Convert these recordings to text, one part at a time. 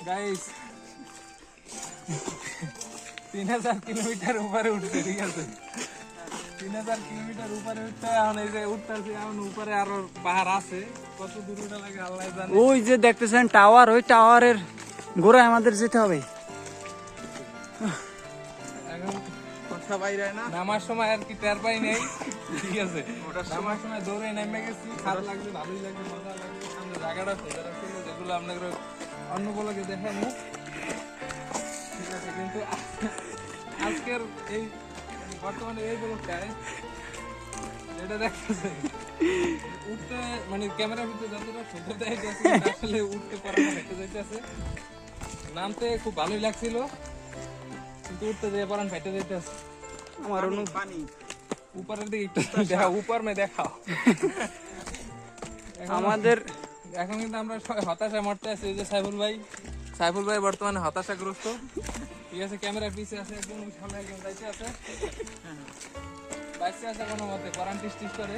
Guys 3000 kilometre উপরে উঠছে, ঠিক আছে? 3000 কিলোমিটার উপরে উঠতে এখন এই যে উঠতেছি, এখন উপরে আরো পাহাড় আছে, কত দূর উঠা লাগে আল্লাহ জানে। ওই যে দেখতেছেন টাওয়ার, ওই টাওয়ারের গোড়ায় আমাদের যেতে হবে। এখন কথা বাইরে না, নামার সময় আর কি টের পাই নেই, ঠিক আছে? নামার সময় দৌড়ে নেমে গেছি, খারাপ লাগছে, ভালোই লাগছে, মজা লাগছে। সামনে জায়গাটা খোঁজার ছিল, যেগুলো আপনাদের অন্য গুলোকে দেখানো, ঠিক আছে? কিন্তু আজকের এই বর্তমানে এই ব্লগটায় যেটা দেখতেছে, উঠতে মানে ক্যামেরার ভিতরে যতটা সুন্দর দেখা যাচ্ছে, আসলে উঠতে পারা দেখতে যাইতেছে। নামতে খুব ভালোই লাগছিল, কিন্তু উঠতে যেয়ে পরান ফেটে যাইতেছে। আমার পানি উপরের দিকে একটু দেখাও, উপর মে দেখাও। আমাদের এখন কিন্তু আমরা সবাই হতাশা মরতে আছি। এই যে সাইফুল ভাই বর্তমানে হতাশাগ্রস্ত, ঠিক আছে? ক্যামেরার পিছে আছে একজন, সামনে একজন যাইতে আছে, বাইসে আছে কোনো মতে, পরান টিস করে,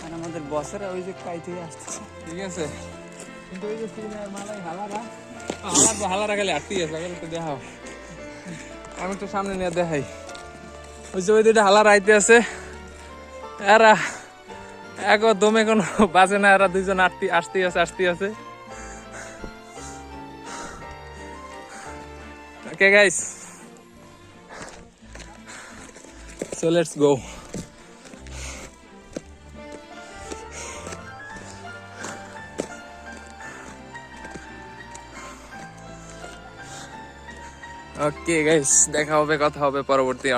আর আমাদের বসেরা ওই যে কাই থেকে আসতেছে, ঠিক আছে? কিন্তু ওই যে সিনিয়র মালাই হালারা খালি আটটি আছে, আগে একটু দেখাও। আমি একটু সামনে নিয়ে দেখাই। ওই যে ওই দুইটা হালার আইতে আছে, এরা এক দমে কোনো বাজে না, এরা দুইজন আসতেই আছে। Okay guys, so let's go. Okay guys, দেখা হবে, কথা হবে পরবর্তী